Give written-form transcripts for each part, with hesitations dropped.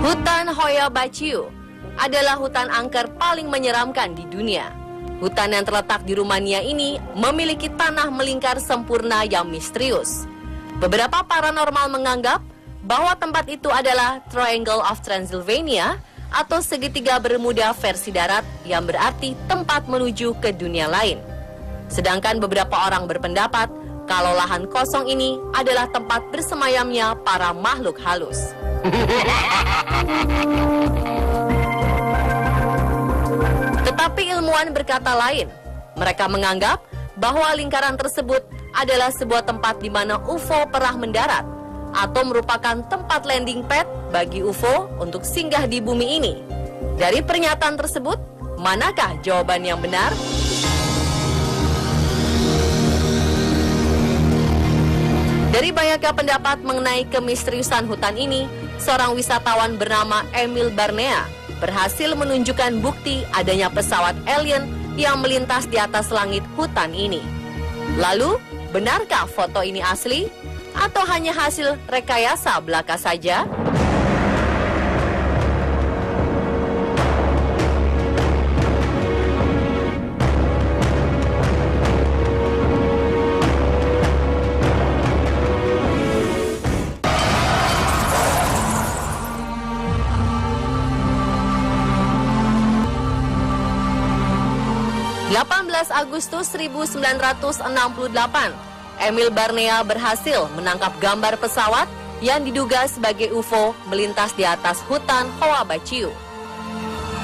Hutan Hoia Baciu adalah hutan angker paling menyeramkan di dunia. Hutan yang terletak di Rumania ini memiliki tanah melingkar sempurna yang misterius. Beberapa paranormal menganggap bahwa tempat itu adalah Triangle of Transylvania atau segitiga Bermuda versi darat, yang berarti tempat menuju ke dunia lain. Sedangkan beberapa orang berpendapat kalau lahan kosong ini adalah tempat bersemayamnya para makhluk halus. Tetapi ilmuwan berkata lain. Mereka menganggap bahwa lingkaran tersebut adalah sebuah tempat di mana UFO pernah mendarat atau merupakan tempat landing pad bagi UFO untuk singgah di bumi ini. Dari pernyataan tersebut, manakah jawaban yang benar? Dari banyaknya pendapat mengenai kemisteriusan hutan ini, seorang wisatawan bernama Emil Barnea berhasil menunjukkan bukti adanya pesawat alien yang melintas di atas langit hutan ini. Lalu, benarkah foto ini asli atau hanya hasil rekayasa belaka saja? Agustus 1968, Emil Barnea berhasil menangkap gambar pesawat yang diduga sebagai UFO melintas di atas hutan Hoia Baciu.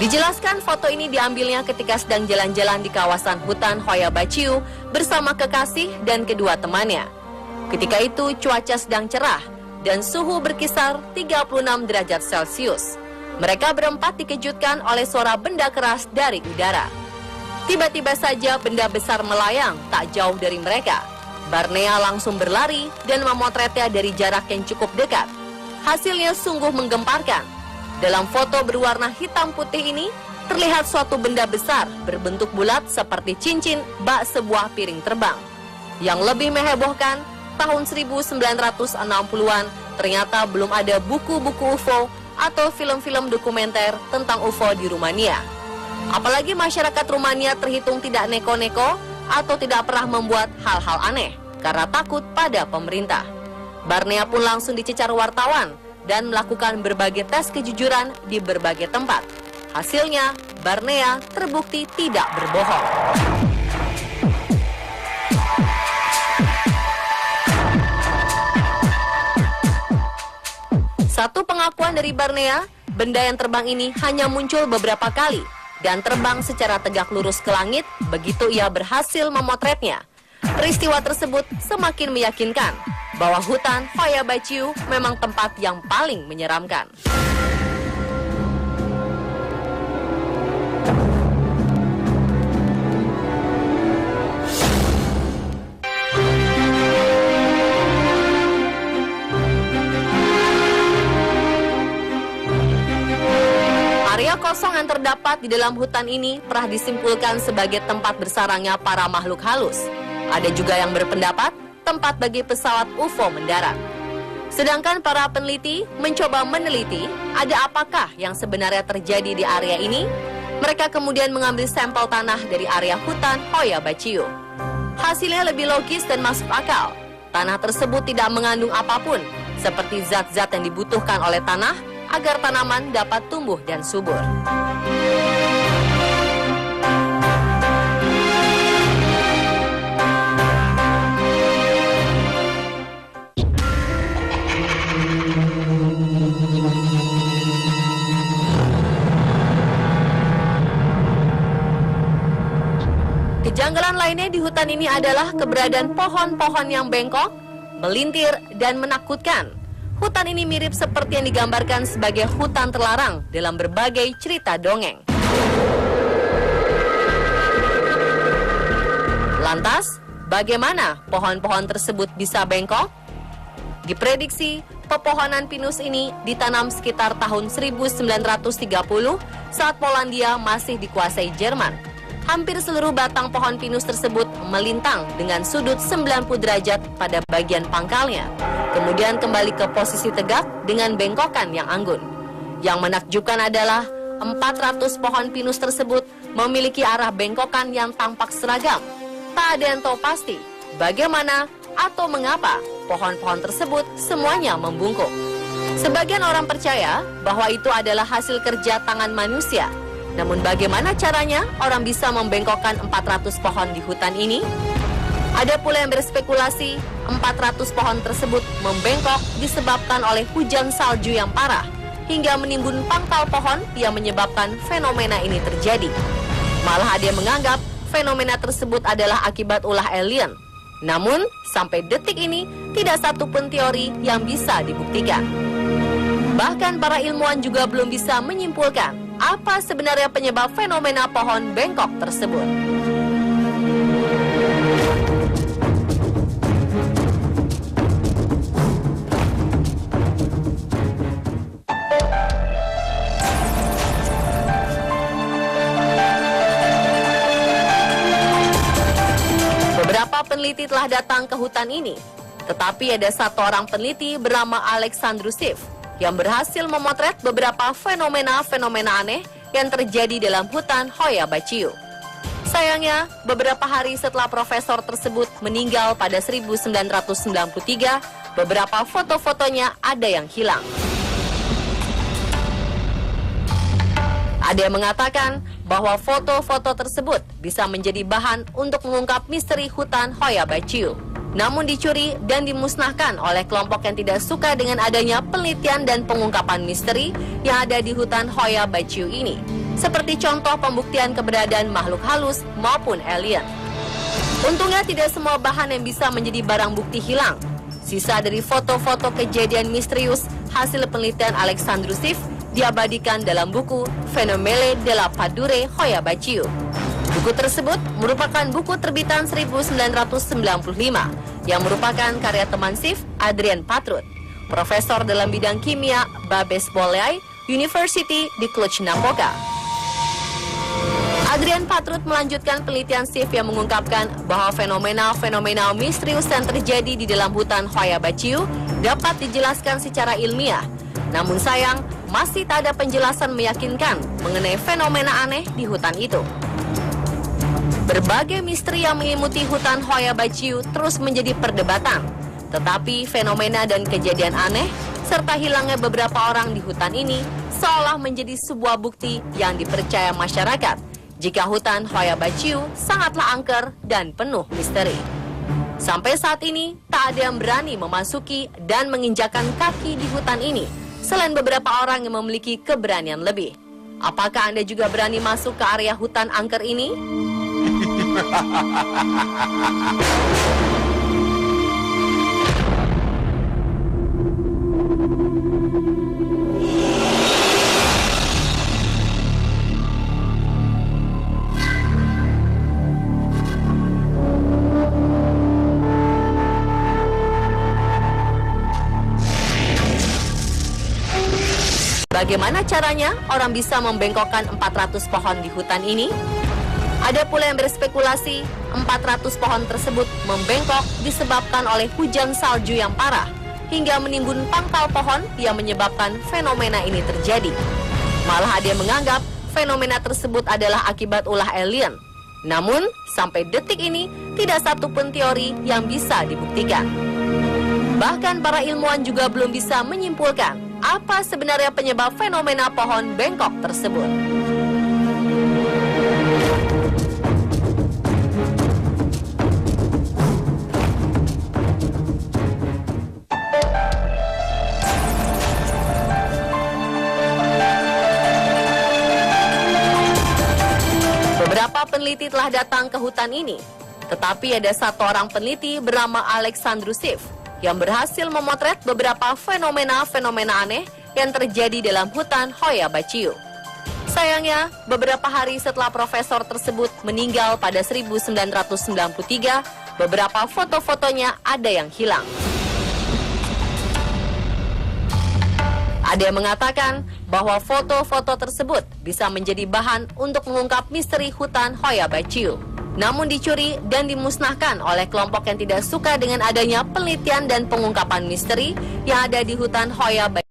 Dijelaskan foto ini diambilnya ketika sedang jalan-jalan di kawasan hutan Hoia Baciu bersama kekasih dan kedua temannya. Ketika itu cuaca sedang cerah dan suhu berkisar 36 derajat Celcius. Mereka berempat dikejutkan oleh suara benda keras dari udara. Tiba-tiba saja benda besar melayang tak jauh dari mereka. Barnea langsung berlari dan memotretnya dari jarak yang cukup dekat. Hasilnya sungguh menggemparkan. Dalam foto berwarna hitam putih ini, terlihat suatu benda besar berbentuk bulat seperti cincin bak sebuah piring terbang. Yang lebih menghebohkan, tahun 1960-an ternyata belum ada buku-buku UFO atau film-film dokumenter tentang UFO di Rumania. Apalagi masyarakat Rumania terhitung tidak neko-neko atau tidak pernah membuat hal-hal aneh karena takut pada pemerintah. Barnea pun langsung dicecar wartawan dan melakukan berbagai tes kejujuran di berbagai tempat. Hasilnya, Barnea terbukti tidak berbohong. Satu pengakuan dari Barnea, benda yang terbang ini hanya muncul beberapa kali dan terbang secara tegak lurus ke langit begitu ia berhasil memotretnya. Peristiwa tersebut semakin meyakinkan bahwa hutan Hoia Baciu memang tempat yang paling menyeramkan. Area kosong yang terdapat di dalam hutan ini pernah disimpulkan sebagai tempat bersarangnya para makhluk halus. Ada juga yang berpendapat tempat bagi pesawat UFO mendarat. Sedangkan para peneliti mencoba meneliti ada apakah yang sebenarnya terjadi di area ini. Mereka kemudian mengambil sampel tanah dari area hutan Hoia Baciu. Hasilnya lebih logis dan masuk akal. Tanah tersebut tidak mengandung apapun, seperti zat-zat yang dibutuhkan oleh tanah agar tanaman dapat tumbuh dan subur. Kejanggalan lainnya di hutan ini adalah keberadaan pohon-pohon yang bengkok, melintir, dan menakutkan. Hutan ini mirip seperti yang digambarkan sebagai hutan terlarang dalam berbagai cerita dongeng. Lantas, bagaimana pohon-pohon tersebut bisa bengkok? Diprediksi, pepohonan pinus ini ditanam sekitar tahun 1930 saat Polandia masih dikuasai Jerman. Hampir seluruh batang pohon pinus tersebut melintang dengan sudut 90 derajat pada bagian pangkalnya. Kemudian kembali ke posisi tegak dengan bengkokan yang anggun. Yang menakjubkan adalah 400 pohon pinus tersebut memiliki arah bengkokan yang tampak seragam. Tak ada yang tahu pasti bagaimana atau mengapa pohon-pohon tersebut semuanya membungkuk. Sebagian orang percaya bahwa itu adalah hasil kerja tangan manusia. Namun bagaimana caranya orang bisa membengkokkan 400 pohon di hutan ini? Ada pula yang berspekulasi 400 pohon tersebut membengkok disebabkan oleh hujan salju yang parah hingga menimbun pangkal pohon yang menyebabkan fenomena ini terjadi. Malah ada yang menganggap fenomena tersebut adalah akibat ulah alien. Namun, sampai detik ini tidak satu pun teori yang bisa dibuktikan. Bahkan para ilmuwan juga belum bisa menyimpulkan apa sebenarnya penyebab fenomena pohon bengkok tersebut. Beberapa peneliti telah datang ke hutan ini, tetapi ada satu orang peneliti bernama Alexandrusif yang berhasil memotret beberapa fenomena-fenomena aneh yang terjadi dalam hutan Hoia Baciu. Sayangnya, beberapa hari setelah profesor tersebut meninggal pada 1993, beberapa foto-fotonya ada yang hilang. Ada yang mengatakan bahwa foto-foto tersebut bisa menjadi bahan untuk mengungkap misteri hutan Hoia Baciu, namun dicuri dan dimusnahkan oleh kelompok yang tidak suka dengan adanya penelitian dan pengungkapan misteri yang ada di hutan Hoia Baciu ini, seperti contoh pembuktian keberadaan makhluk halus maupun alien. Untungnya tidak semua bahan yang bisa menjadi barang bukti hilang. Sisa dari foto-foto kejadian misterius hasil penelitian Alexandrusif diabadikan dalam buku Fenomele della Padure Hoia Baciu. Buku tersebut merupakan buku terbitan 1995 yang merupakan karya teman Sif, Adrian Patrut, profesor dalam bidang kimia Babes Bolyai University di Cluj-Napoca. Adrian Patrut melanjutkan penelitian Sif yang mengungkapkan bahwa fenomena-fenomena misterius yang terjadi di dalam hutan Hoia Baciu dapat dijelaskan secara ilmiah. Namun sayang, masih tak ada penjelasan meyakinkan mengenai fenomena aneh di hutan itu. Berbagai misteri yang meliputi hutan Hoia Baciu terus menjadi perdebatan. Tetapi fenomena dan kejadian aneh serta hilangnya beberapa orang di hutan ini seolah menjadi sebuah bukti yang dipercaya masyarakat jika hutan Hoia Baciu sangatlah angker dan penuh misteri. Sampai saat ini tak ada yang berani memasuki dan menginjakan kaki di hutan ini selain beberapa orang yang memiliki keberanian lebih. Apakah Anda juga berani masuk ke area hutan angker ini? Bagaimana caranya orang bisa membengkokkan 400 pohon di hutan ini? Ada pula yang berspekulasi 400 pohon tersebut membengkok disebabkan oleh hujan salju yang parah hingga menimbun pangkal pohon yang menyebabkan fenomena ini terjadi. Malah ada yang menganggap fenomena tersebut adalah akibat ulah alien. Namun, sampai detik ini tidak satu pun teori yang bisa dibuktikan. Bahkan para ilmuwan juga belum bisa menyimpulkan apa sebenarnya penyebab fenomena pohon bengkok tersebut. Beberapa peneliti telah datang ke hutan ini, tetapi ada satu orang peneliti bernama Alexandrusif yang berhasil memotret beberapa fenomena-fenomena aneh yang terjadi dalam hutan Hoia Baciu. Sayangnya, beberapa hari setelah profesor tersebut meninggal pada 1993, beberapa foto-fotonya ada yang hilang. Ada yang mengatakan bahwa foto-foto tersebut bisa menjadi bahan untuk mengungkap misteri hutan Hoia Baciu, namun dicuri dan dimusnahkan oleh kelompok yang tidak suka dengan adanya penelitian dan pengungkapan misteri yang ada di hutan Hoia Baciu.